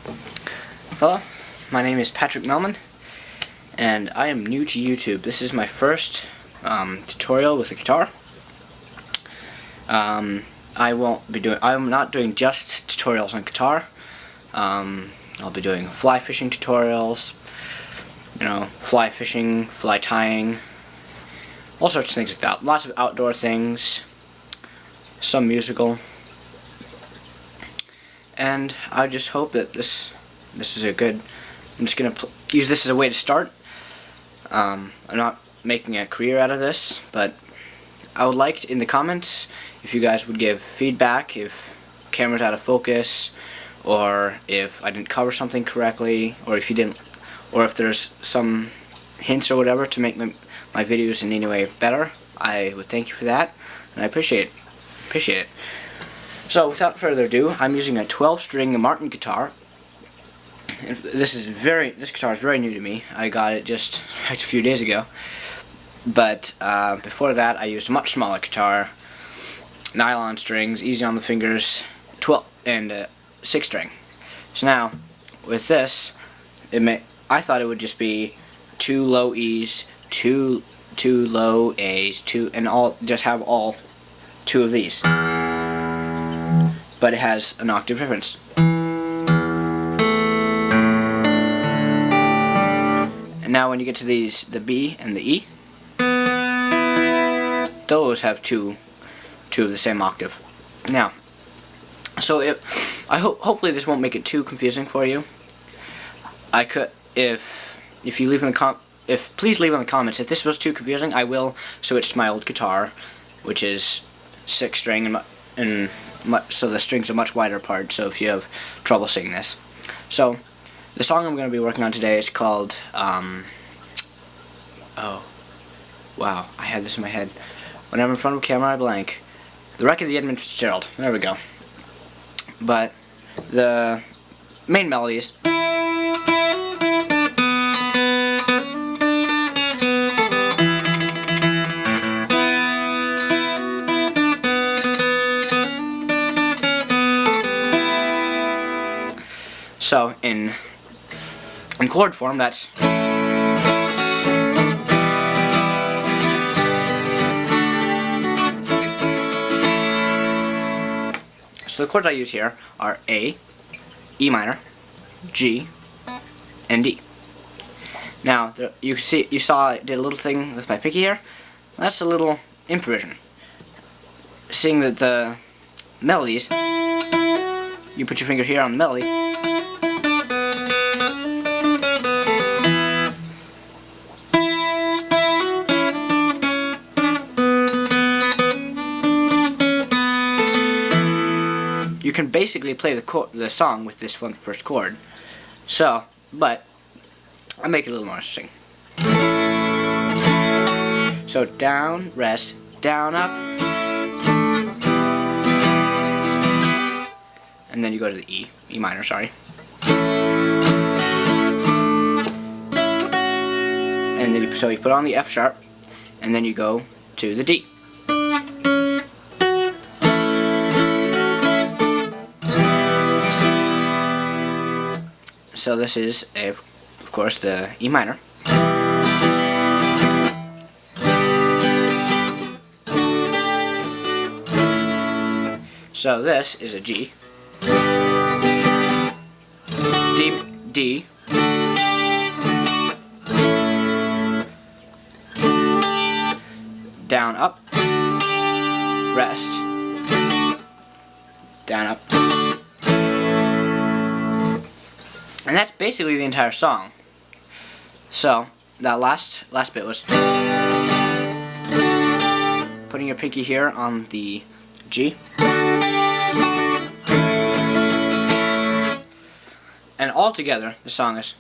Hello, my name is Patrick Melman, and I am new to YouTube. This is my first tutorial with a guitar. I'm not doing just tutorials on guitar. I'll be doing fly fishing tutorials, fly fishing, fly tying, all sorts of things like that. Lots of outdoor things, some musical, and I just hope that this is a good. I'm just gonna use this as a way to start. I'm not making a career out of this, but I would like in the comments if you guys would give feedback if camera's out of focus, or if I didn't cover something correctly, or if you didn't, or if there's some hints or whatever to make my videos in any way better. I would thank you for that, and I appreciate it. So without further ado, I'm using a 12-string Martin guitar. This guitar is very new to me. I got it just a few days ago. But before that, I used a much smaller guitar, nylon strings, easy on the fingers, 12 and 6-string. So now, with this, I thought it would just be 2 low E's, 2 low A's, just have all 2 of these. But it has an octave difference. And now when you get to these, the B and the E, those have 2 of the same octave. Now, so hopefully this won't make it too confusing for you. I could, if you leave in the please leave in the comments if this was too confusing. I will switch to my old guitar, which is 6-string so the strings are much wider apart. So if you have trouble singing this, so the song I'm going to be working on today is called oh wow, I had this in my head. When I'm in front of a camera, I blank. The Wreck of the Edmund Fitzgerald. There we go. But the main melodies. So in chord form, that's. So the chords I use here are A, E minor, G, and D. Now you saw I did a little thing with my pinky here. That's a little improvisation. Seeing that the melodies, you put your finger here on the melody. You can basically play the song with this first chord. So, but I make it a little more interesting. So down, rest, down, up, and then you go to the E minor, sorry. And then so you put on the F sharp, and then you go to the D. So this is, of course, the E minor. So this is a G. D. Down, up. Rest. Down, up. And that's basically the entire song. So that last bit was putting your pinky here on the G, and all together the song is.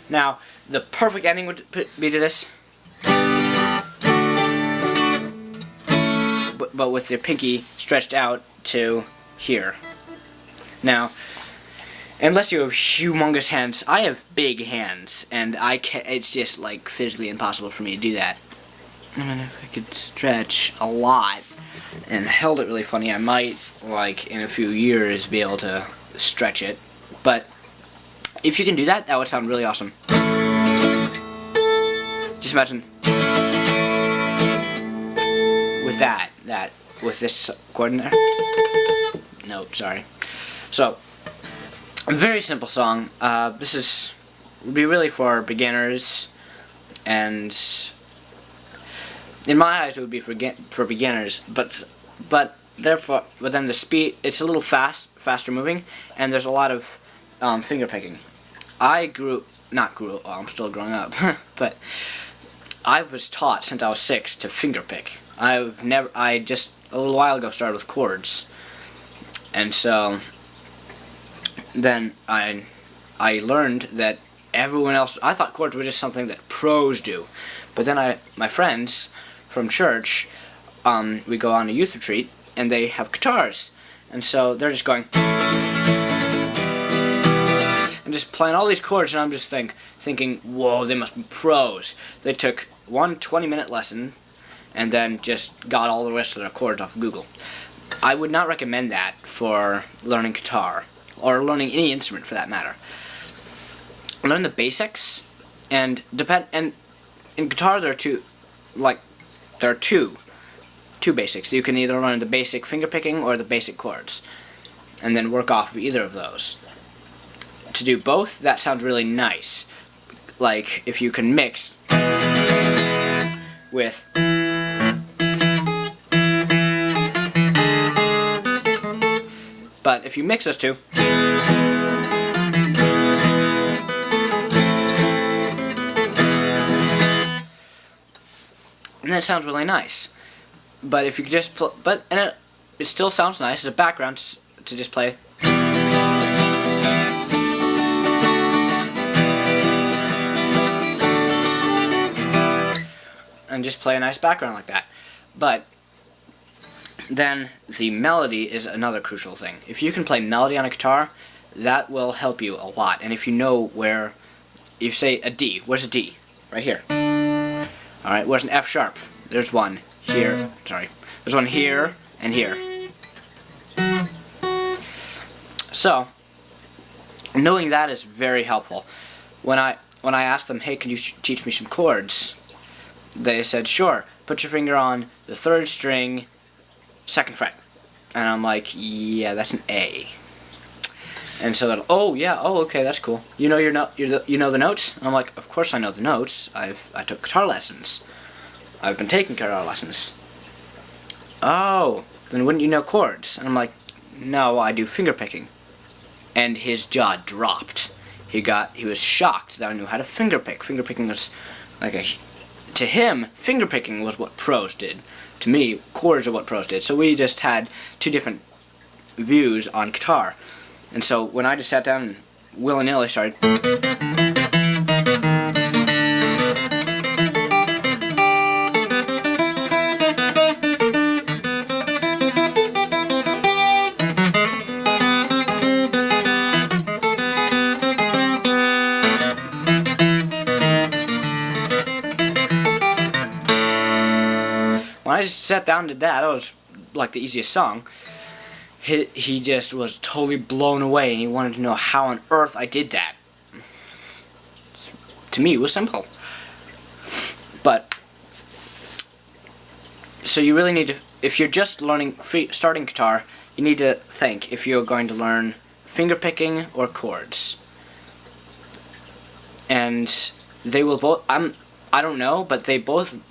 Now, the perfect ending would be to this. But with your pinky stretched out to here. Now, unless you have humongous hands, I have big hands, and it's just like physically impossible for me to do that. I mean, if I could stretch a lot and held it really funny, I might, like, in a few years be able to stretch it. But if you can do that, that would sound really awesome. Just imagine with with this chord in there. No, sorry. So, a very simple song. This would be really for beginners, and in my eyes it would be for beginners. But then the speed, it's a little faster moving, and there's a lot of finger picking. I'm still growing up, but I was taught since I was 6 to finger pick. I just a little while ago started with chords, and so then I learned that everyone else, I thought chords were just something that pros do, but then my friends from church, we go on a youth retreat, and they have guitars, and so they're just going and just playing all these chords, and I'm just thinking, whoa, they must be pros. They took one 20-minute lesson and then just got all the rest of their chords off of Google. I would not recommend that for learning guitar, or learning any instrument for that matter. Learn the basics, and in guitar there are two basics. You can either learn the basic finger picking or the basic chords, and then work off of either of those. To do both, that sounds really nice. Like if you can mix with but if you mix those two, and that sounds really nice. But if you could just it still sounds nice as a background to just play. And just play a nice background like that. But then the melody is another crucial thing. If you can play melody on a guitar, that will help you a lot. And if you know where, you say a D, where's a D? Right here. Alright, where's an F sharp? There's one here, sorry. There's one here and here. So, knowing that is very helpful. When I asked them, hey, can you teach me some chords? They said, sure, put your finger on the 3rd string, 2nd fret. And I'm like, yeah, that's an A. And so they're, oh yeah, oh okay, that's cool. You know you know the notes? And I'm like, of course I know the notes. I took guitar lessons. I've been taking guitar lessons. Oh, then wouldn't you know chords? And I'm like, no, I do finger picking. And his jaw dropped. He was shocked that I knew how to finger pick. Finger picking was to him, finger picking was what pros did. To me, chords are what pros did. So we just had two different views on guitar. And so when I just sat down and willy-nilly started, when I just sat down and did that, it was like the easiest song. He just was totally blown away, and he wanted to know how on earth I did that. To me, it was simple. But, so you really need to, if you're just starting guitar, you need to think if you're going to learn finger picking or chords. And they will both, I don't know, but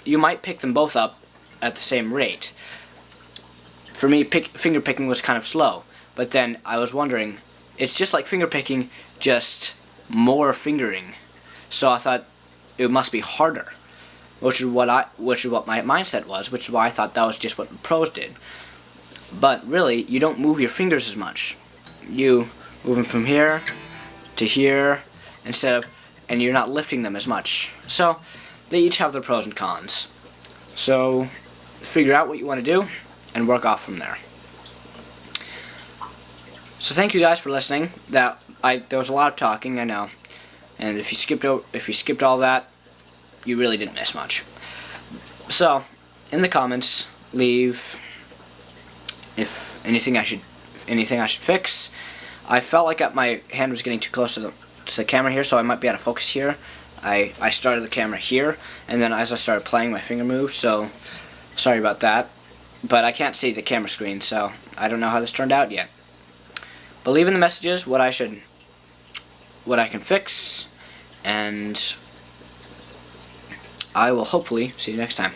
you might pick them both up at the same rate. For me, finger picking was kind of slow, but then I was wondering, it's just like finger picking, just more fingering. So I thought it must be harder, which is what my mindset was, which is why I thought that was just what pros did. But really, you don't move your fingers as much. You move them from here to here and you're not lifting them as much. So they each have their pros and cons. So figure out what you want to do and work off from there. So thank you guys for listening. There was a lot of talking, I know, and if you skipped all that, you really didn't miss much. So in the comments, leave if anything I should fix. I felt like my hand was getting too close to the camera here, so I might be out of focus here. I started the camera here, and then as I started playing, my finger moved, so sorry about that. But I can't see the camera screen, so I don't know how this turned out yet. But leave in the messages what I can fix, and I will hopefully see you next time.